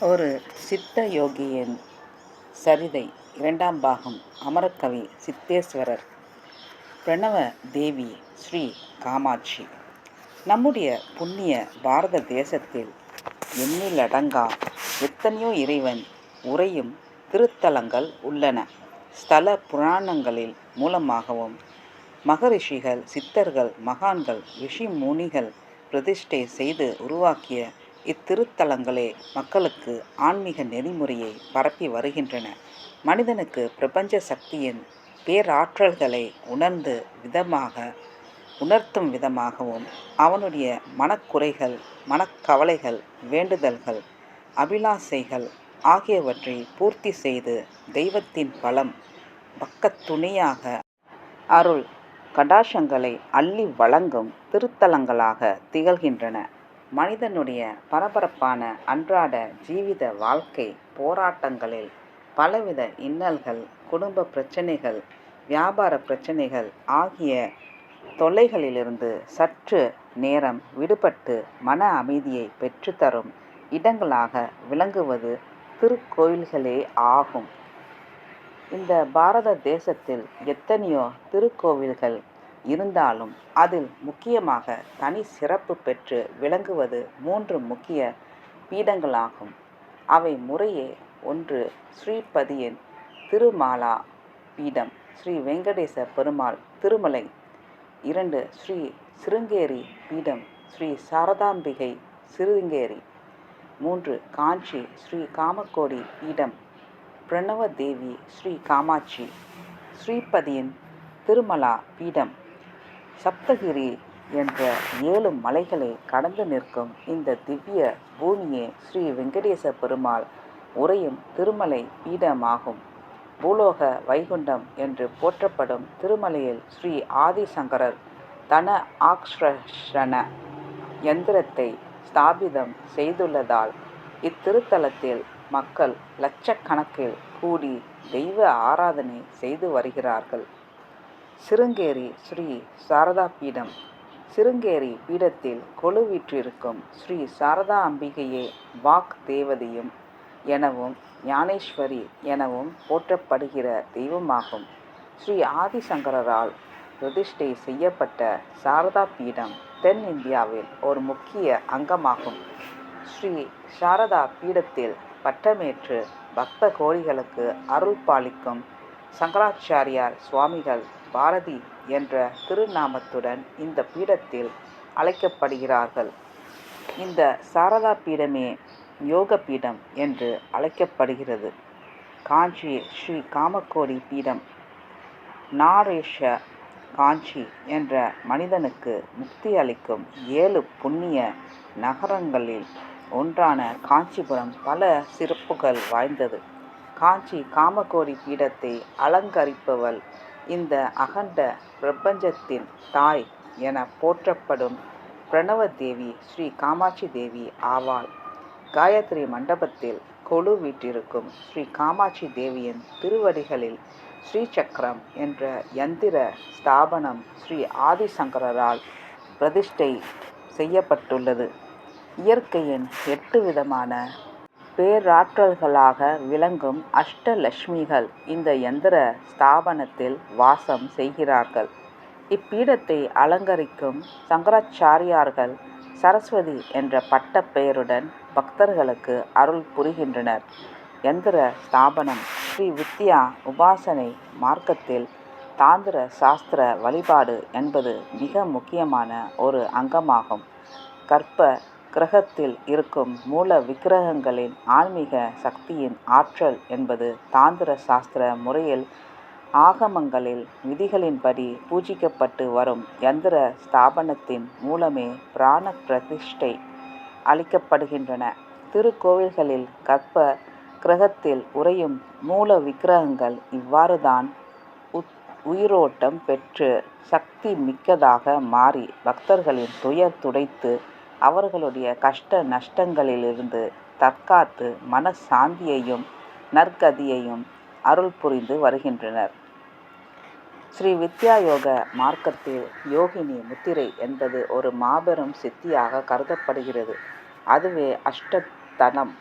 ஒரு சித்த யோகியின் சரிதை இரண்டாம் பாகம். அமரக்கவி சித்தேஸ்வரர். பிரணவ தேவி ஸ்ரீ காமாட்சி. நம்முடைய புண்ணிய பாரத தேசத்தில் எண்ணிலடங்கா எத்தனையோ இறைவன் உரையும் திருத்தலங்கள் உள்ளன. ஸ்தல புராணங்களில் மூலமாகவும் மகரிஷிகள், சித்தர்கள், மகான்கள், ரிஷி முனிகள் பிரதிஷ்டை செய்து உருவாக்கிய இத்திருத்தலங்களே மக்களுக்கு ஆன்மீக நெறிமுறையை பரப்பி வருகின்றன. மனிதனுக்கு பிரபஞ்ச சக்தியின் பேராற்றல்களை உணர்த்தும் விதமாகவும் அவனுடைய மனக்குறைகள், மனக்கவலைகள், வேண்டுதல்கள், அபிலாசைகள் ஆகியவற்றை பூர்த்தி செய்து தெய்வத்தின் பலம் பக்கத்துணையாக அருள் கடாட்சங்களை அள்ளி வழங்கும் திருத்தலங்களாக திகழ்கின்றன. மனிதனுடைய பரபரப்பான அன்றாட ஜீவித வாழ்க்கை போராட்டங்களில் பலவித இன்னல்கள், குடும்ப பிரச்சனைகள், வியாபார பிரச்சனைகள் ஆகிய தொல்லைகளிலிருந்து சற்று நேரம் விடுபட்டு மன அமைதியை பெற்றுத்தரும் இடங்களாக விளங்குவது திருக்கோயில்களே ஆகும். இந்த பாரத தேசத்தில் எத்தனையோ திருக்கோவில்கள் இருந்தாலும் அதில் முக்கியமாக தனி சிறப்பு பெற்று விளங்குவது 3 முக்கிய பீடங்களாகும். அவை முறையே: 1 ஸ்ரீபதியின் திருமாலா பீடம், ஸ்ரீ வெங்கடேச பெருமாள் திருமலை. 2 ஸ்ரீ சிருங்கேரி பீடம், ஸ்ரீ சாரதாம்பிகை சிருங்கேரி. 3 காஞ்சி ஸ்ரீ காமகோடி பீடம், பிரணவ தேவி ஸ்ரீ காமாட்சி. ஸ்ரீபதியின் திருமலா பீடம். சப்தகிரி என்ற 7 மலைகளை கடந்து நிற்கும் இந்த திவ்ய பூமியே ஸ்ரீ வெங்கடேச பெருமாள் உறையும் திருமலை பீடமாகும். பூலோக வைகுண்டம் என்று போற்றப்படும் திருமலையில் ஸ்ரீ ஆதிசங்கரர் தன ஆக்ஷ்ரஷண யந்திரத்தை ஸ்தாபிதம் செய்துள்ளதால் இத்திருத்தலத்தில் மக்கள் லட்சக்கணக்கில் கூடி தெய்வ ஆராதனை செய்து வருகிறார்கள். சிருங்கேரி ஸ்ரீ சாரதா பீடம். சிருங்கேரி பீடத்தில் கொலுவீற்றிருக்கும் ஸ்ரீ சாரதா அம்பிகையே வாக் தேவதையும் எனவும் ஞானேஸ்வரி எனவும் போற்றப்படுகிற தெய்வமாகும். ஸ்ரீ ஆதிசங்கரால் பிரதிஷ்டை செய்யப்பட்ட சாரதா பீடம் தென் இந்தியாவில் ஒரு முக்கிய அங்கமாகும். ஸ்ரீ சாரதா பீடத்தில் பட்டமேற்று பக்த கோடிகளுக்கு அருள் பாலிக்கும் சங்கராச்சாரியார் சுவாமிகள் பாரதி என்ற திருநாமத்துடன் இந்த பீடத்தில் அழைக்கப்படுகிறார்கள். இந்த சாரதா பீடமே யோக பீடம் என்று அழைக்கப்படுகிறது. காஞ்சி ஸ்ரீ காமகோடி பீடம். நாரேஷ காஞ்சி என்ற மனிதனுக்கு முக்தி அளிக்கும் 7 புண்ணிய நகரங்களில் ஒன்றான காஞ்சிபுரம் பல சிறப்புகள் வாய்ந்தது. காஞ்சி காமகோடி பீடத்தை அலங்கரிப்பவள் இந்த அகண்ட பிரபஞ்சத்தின் தாய் என போற்றப்படும் பிரணவ தேவி ஸ்ரீ காமாட்சி தேவி ஆவாள். காயத்ரி மண்டபத்தில் கொலு வீற்றிருக்கும் ஸ்ரீ காமாட்சி தேவியின் திருவடிகளில் ஸ்ரீசக்கரம் என்ற யந்திர ஸ்தாபனம் ஸ்ரீ ஆதிசங்கரால் பிரதிஷ்டை செய்யப்பட்டுள்ளது. இயற்கையின் 8 விதமான பேராற்றல்களாக விளங்கும் அஷ்டலட்சுமிகள் இந்த யந்திர ஸ்தாபனத்தில் வாசம் செய்கிறார்கள். இப்பீடத்தை அலங்கரிக்கும் சங்கராச்சாரியார்கள் சரஸ்வதி என்ற பட்ட பெயருடன் பக்தர்களுக்கு அருள் புரிகின்றனர். யந்திர ஸ்தாபனம் ஸ்ரீ வித்யா உபாசனை மார்க்கத்தில் தாந்திர சாஸ்திர வழிபாடு என்பது மிக முக்கியமான ஒரு அங்கமாகும். கர்ப்ப கிரகத்தில் இருக்கும் மூல விக்கிரகங்களின் ஆன்மீக சக்தியின் ஆற்றல் என்பது தாந்திர சாஸ்திர முறையில் ஆகமங்களில் விதிகளின்படி பூஜிக்கப்பட்டு வரும் யந்திர ஸ்தாபனத்தின் மூலமே பிராண பிரதிஷ்டை அளிக்கப்படுகின்றன. திருக்கோவில்களில் கர்ப்ப கிரகத்தில் உறையும் மூல விக்கிரகங்கள் இவ்வாறுதான் உயிரோட்டம் பெற்று சக்தி மிக்கதாக மாறி பக்தர்களின் துயர் துடைத்து அவர்களுடைய கஷ்ட நஷ்டங்களிலிருந்து தற்காத்து மனசாந்தியையும் நற்கதியையும் அருள் புரிந்து வருகின்றனர். ஸ்ரீ வித்யா யோக மார்க்கத்தில் யோகினி முத்திரை என்பது ஒரு மாபெரும் சித்தியாக கருதப்படுகிறது. அதுவே அஷ்டதனம்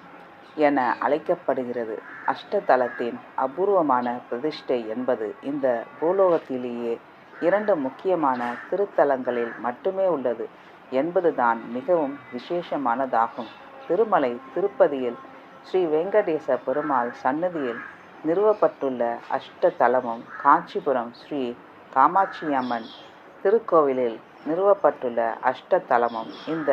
என அழைக்கப்படுகிறது. அஷ்டதலத்தின் அபூர்வமான பிரதிஷ்டை என்பது இந்த பூலோகத்திலேயே 2 முக்கியமான திருத்தலங்களில் மட்டுமே உள்ளது என்பதுதான் மிகவும் விசேஷமானதாகும். திருமலை திருப்பதியில் ஸ்ரீ வெங்கடேச பெருமாள் சன்னதியில் நிறுவப்பட்டுள்ள அஷ்டதலமும், காஞ்சிபுரம் ஸ்ரீ காமாட்சியம்மன் திருக்கோவிலில் நிறுவப்பட்டுள்ள அஷ்டதலமும் இந்த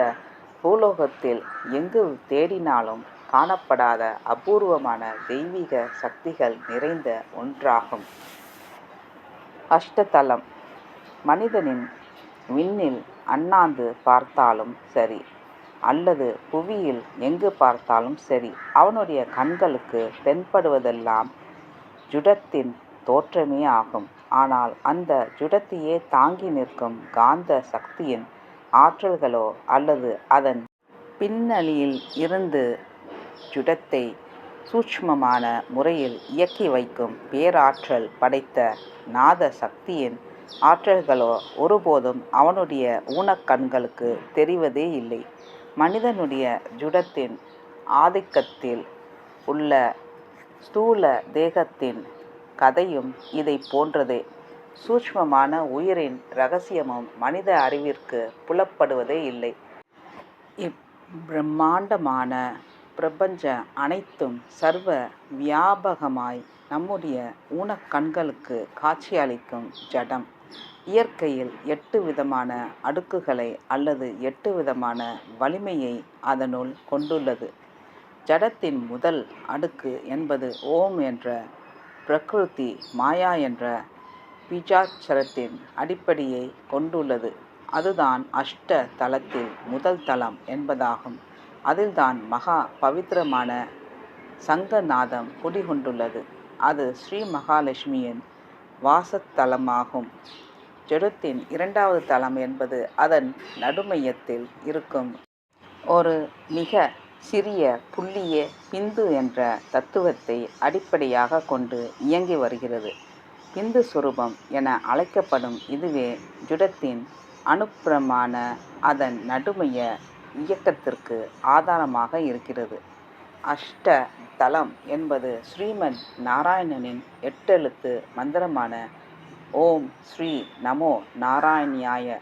பூலோகத்தில் எங்கு தேடினாலும் காணப்படாத அபூர்வமான தெய்வீக சக்திகள் நிறைந்த ஒன்றாகும். அஷ்டதலம் மனிதனின் விண்ணில் அண்ணாந்து பார்த்தாலும் சரி, அல்லது புவியில் எங்கு பார்த்தாலும் சரி, அவனுடைய கண்களுக்கு தென்படுவதெல்லாம் ஜுடத்தின் தோற்றமே ஆகும். ஆனால் அந்த ஜுடத்தையே தாங்கி நிற்கும் காந்த சக்தியின் ஆற்றல்களோ அல்லது அதன் பின்னணியில் இருந்து ஜுடத்தை சூட்சுமமான முறையில் இயக்கி வைக்கும் பேராற்றல் படைத்த நாத சக்தியின் ஆற்றல்களோ ஒருபோதும் அவனுடைய ஊனக்கண்களுக்கு தெரிவதே இல்லை. மனிதனுடைய ஜுடத்தின் ஆதிக்கத்தில் உள்ள ஸ்தூல தேகத்தின் கதையும் இதை போன்றதே. சூட்சுமமான உயிரின் இரகசியமும் மனித அறிவிற்கு புலப்படுவதே இல்லை. இப்பிரம்மாண்டமான பிரபஞ்ச அனைத்தும் சர்வ வியாபகமாய் நம்முடைய ஊனக்கண்களுக்கு காட்சியளிக்கும் ஜடம். இயற்கையில் 8 விதமான அடுக்குகளை அல்லது 8 விதமான வலிமையை அதனுள் கொண்டுள்ளது. ஜடத்தின் முதல் அடுக்கு என்பது ஓம் என்ற பிரகிருதி மாயா என்ற பீஜாட்சரத்தின் அடிப்படையை கொண்டுள்ளது. அதுதான் அஷ்ட தலத்தில் முதல் தலம் என்பதாகும். அதில்தான் மகா பவித்திரமான சங்கநாதம் குடிகொண்டுள்ளது. அது ஸ்ரீ மகாலட்சுமியின் வாசத்தலமாகும். ஜடத்தின் 2வது தலம் என்பது அதன் நடுமையத்தில் இருக்கும் ஒரு மிக சிறிய புள்ளியே பிந்து என்ற தத்துவத்தை அடிப்படையாக கொண்டு இயங்கி வருகிறது. பிந்து சுரூபம் என அழைக்கப்படும் இதுவே ஜுடத்தின் அனுப்புறமான அதன் நடுமைய இயக்கத்திற்கு ஆதாரமாக இருக்கிறது. அஷ்ட தலம் என்பது ஸ்ரீமன் நாராயணனின் 8 எழுத்து மந்திரமான ஓம் ஸ்ரீ நமோ நாராயணியாய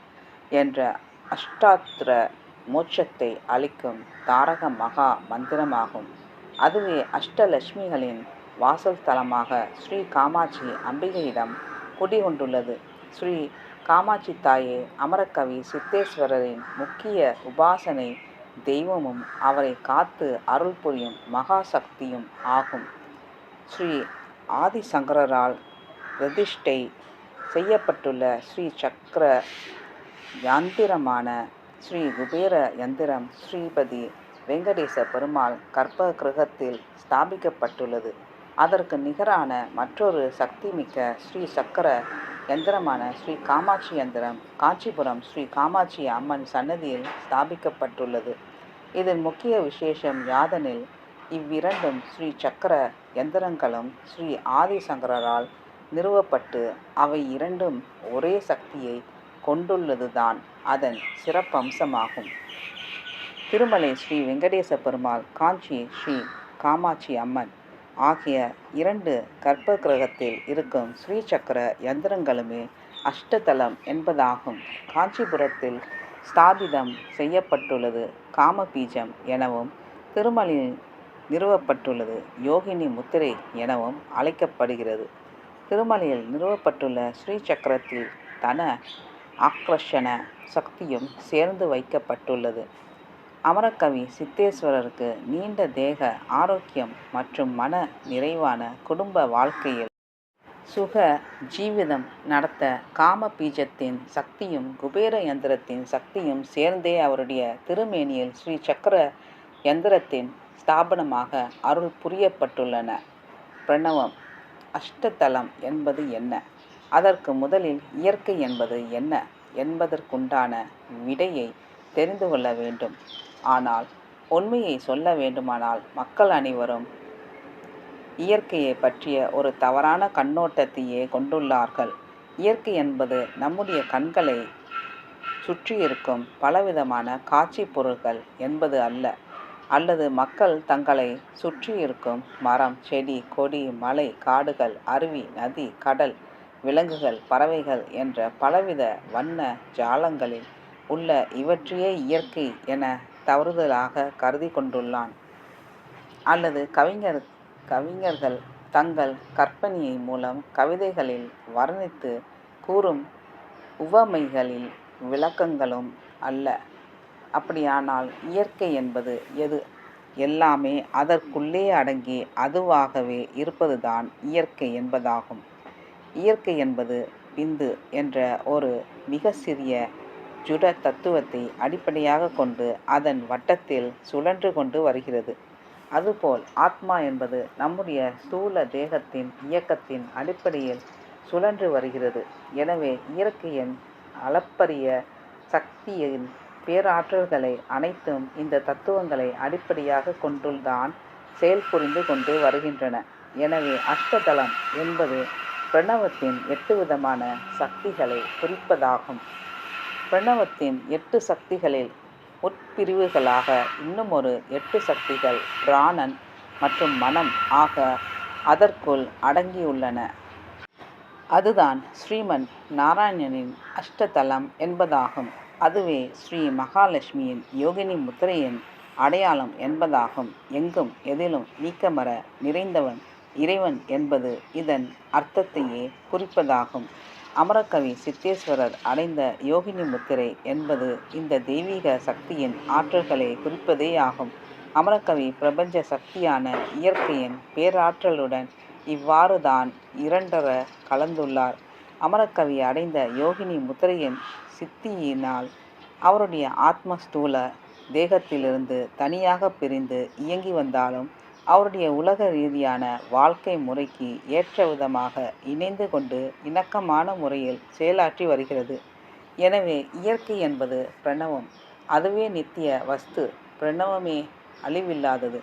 என்ற அஷ்டாத்திர மோட்சத்தை அளிக்கும் தாரக மகா மந்திரமாகும். அதுவே அஷ்டலட்சுமிகளின் வாசல் தலமாக ஸ்ரீ காமாட்சி அம்பிகையிடம் குடிகொண்டுள்ளது. ஸ்ரீ காமாட்சி தாயே அமரகவி சித்தேஸ்வரரின் முக்கிய உபாசனை தெய்வமும் அவரை காத்து அருள் புரியும் மகாசக்தியும் ஆகும். ஸ்ரீ ஆதிசங்கரால் பிரதிஷ்டை செய்யப்பட்டுள்ள ஸ்ரீ சக்கர யந்திரமான ஸ்ரீ குபேர யந்திரம் ஸ்ரீபதி வெங்கடேச பெருமாள் கர்ப்ப கிரகத்தில் ஸ்தாபிக்கப்பட்டுள்ளது. அதற்கு நிகரான மற்றொரு சக்திமிக்க ஸ்ரீ சக்கர யந்திரமான ஸ்ரீ காமாட்சி யந்திரம் காஞ்சிபுரம் ஸ்ரீ காமாட்சி அம்மன் சன்னதியில் ஸ்தாபிக்கப்பட்டுள்ளது. இதன் முக்கிய விசேஷம் யாதெனில் இவ்விரண்டும் ஸ்ரீ சக்கர யந்திரங்களும் ஸ்ரீ ஆதிசங்கரால் நிறுவப்பட்டு அவை இரண்டும் ஒரே சக்தியை கொண்டுள்ளதுதான் அதன் சிறப்பம்சமாகும். திருமலை ஸ்ரீ வெங்கடேச பெருமாள், காஞ்சி ஸ்ரீ காமாட்சி அம்மன் ஆகிய 2 கர்ப்ப கிரகத்தில் இருக்கும் ஸ்ரீ சக்கர யந்திரங்களுமே அஷ்டதலம் என்பதாகும். காஞ்சிபுரத்தில் ஸ்தாபிதம் செய்யப்பட்டுள்ளது காமபீஜம் எனவும், திருமலையில் நிறுவப்பட்டுள்ளது யோகினி முத்திரை எனவும் அழைக்கப்படுகிறது. திருமலையில் நிறுவப்பட்டுள்ள ஸ்ரீ சக்கரத்தில் தன ஆக்ரஷண சக்தியும் சேர்ந்து வைக்கப்பட்டுள்ளது. அமரகவி சித்தேஸ்வரருக்கு நீண்ட தேக ஆரோக்கியம் மற்றும் மன நிறைவான குடும்ப வாழ்க்கையில் சுக ஜீவிதம் நடத்த காம பீஜத்தின் சக்தியும் குபேர யந்திரத்தின் சக்தியும் சேர்ந்தே அவருடைய திருமேனியில் ஸ்ரீ சக்கர யந்திரத்தின் ஸ்தாபனமாக அருள் புரியப்பட்டுள்ளன. பிரணவம். அஷ்டதலம் என்பது என்ன? அதற்கு முதலில் இயற்கை என்பது என்ன என்பதற்குண்டான விடையை தெரிந்து கொள்ள வேண்டும். ஆனால் உண்மையை சொல்ல வேண்டுமானால் மக்கள் அனைவரும் இயற்கையை பற்றிய ஒரு தவறான கண்ணோட்டத்தையே கொண்டுள்ளார்கள். இயற்கை என்பது நம்முடைய கண்களை சுற்றியிருக்கும் பலவிதமான காட்சி பொருட்கள் என்பது அல்ல. அல்லது மக்கள் தங்களை சுற்றியிருக்கும் மரம், செடி, கொடி, மலை, காடுகள், அருவி, நதி, கடல், விலங்குகள், பறவைகள் என்ற பலவித வண்ண ஜாலங்களில் உள்ள இவற்றையே இயற்கை என தவறுதலாக கருதி கொண்டுள்ளான். அல்லது கவிஞர்கள் தங்கள் கற்பனையை மூலம் கவிதைகளில் வர்ணித்து கூறும் உவமைகளில் விளக்கங்களும் அல்ல. அப்படியானால் இயற்கை என்பது எது? எல்லாமே அதற்குள்ளே அடங்கி அதுவாகவே இருப்பதுதான் இயற்கை என்பதாகும். இயற்கை என்பது விந்து என்ற ஒரு மிக சிறிய ஜுட தத்துவத்தை அடிப்படையாக கொண்டு அதன் வட்டத்தில் சுழன்று கொண்டு வருகிறது. அதுபோல் ஆத்மா என்பது நம்முடைய ஸ்தூல தேகத்தின் இயக்கத்தின் அடிப்படையில் சுழன்று வருகிறது. எனவே இயற்கையின் அளப்பரிய சக்தியின் பேராற்றல்களை அனைத்தும் இந்த தத்துவங்களை அடிப்படையாக கொண்டுதான் செயல்புரிந்து கொண்டு வருகின்றன. எனவே அஷ்டதலம் என்பது பிரணவத்தின் 8 விதமான சக்திகளை குறிப்பதாகும். பிரணவத்தின் 8 சக்திகளில் உட்பிரிவுகளாக இன்னும் ஒரு 8 சக்திகள் பிராணன் மற்றும் மனம் ஆக அதற்குள் அடங்கியுள்ளன. அதுதான் ஸ்ரீமன் நாராயணனின் அஷ்டதலம் என்பதாகும். அதுவே ஸ்ரீ மகாலட்சுமியின் யோகினி முத்திரையின் அடையாளம் என்பதாகும். எங்கும் எதிலும் நீக்கமற நிறைந்தவன் இறைவன் என்பது இதன் அர்த்தத்தையே குறிப்பதாகும். அமரகவி சித்தேஸ்வரர் அடைந்த யோகினி முத்திரை என்பது இந்த தெய்வீக சக்தியின் ஆற்றல்களை குறிப்பதேயாகும். அமரகவி பிரபஞ்ச சக்தியான இயற்கையின் பேராற்றலுடன் இவ்வாறு தான் இரண்டர கலந்துள்ளார். அமரகவி அடைந்த யோகினி முத்திரையின் சித்தியினால் அவருடைய ஆத்ம ஸ்தூல தேகத்திலிருந்து தனியாக பிரிந்து இயங்கி வந்தாலும் அவருடைய உலக ரீதியான வாழ்க்கை முறைக்கு ஏற்ற விதமாக இணைந்து கொண்டு இணக்கமான முறையில் செயலாற்றி வருகிறது. எனவே இயற்கை என்பது பிரணவம். அதுவே நித்திய வஸ்து. பிரணவமே அழிவில்லாதது,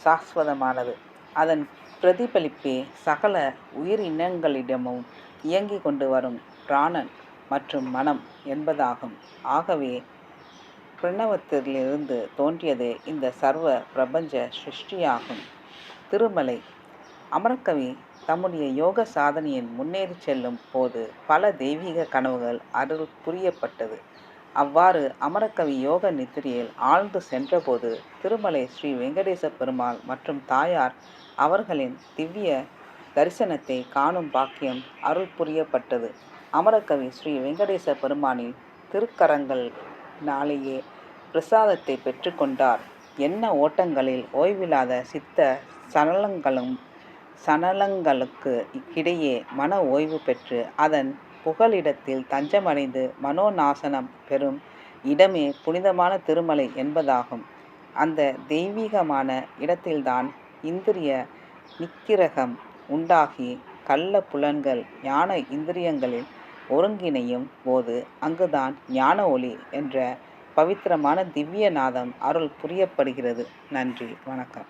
சாஸ்வதமானது. அதன் பிரதிபலிப்பே சகல உயிரினங்களிடமும் இயங்கி கொண்டு வரும் பிராணன் மற்றும் மனம் என்பதாகும். ஆகவே பிரணவத்திலிருந்து தோன்றியதே இந்த சர்வ பிரபஞ்ச சிருஷ்டியாகும். திருமலை. அமரகவி தம்முடைய யோக சாதனையின் முன்னேறி செல்லும் போது பல தெய்வீக கனவுகள் அருள் புரியப்பட்டது. அவ்வாறு அமரகவி யோக நித்திரையில் ஆழ்ந்து சென்றபோது திருமலை ஸ்ரீ வெங்கடேச பெருமாள் மற்றும் தாயார் அவர்களின் திவ்ய தரிசனத்தை காணும் பாக்கியம் அருள் புரியப்பட்டது. அமரகவி ஸ்ரீ வெங்கடேச பெருமானின் திருக்கரங்கள்னாலேயே பிரசாதத்தை பெற்றுக்கொண்டார். என்ன ஓட்டங்களில் ஓய்வில்லாத சித்த சலனங்களுக்கு இடையே மன ஓய்வு பெற்று அதன் புகலிடத்தில் தஞ்சமடைந்து மனோநாசனம் பெறும் இடமே புனிதமான திருமலை என்பதாகும். அந்த தெய்வீகமான இடத்தில்தான் இந்திரிய நிக்கிரகம் உண்டாகி கள்ள புலன்கள் ஞான இந்திரியங்களில் ஒருங்கிணையும் போது அங்குதான் ஞான ஒளி என்ற பவித்திரமான திவ்ய நாதம் அருள் புரியப்படுகிறது. நன்றி, வணக்கம்.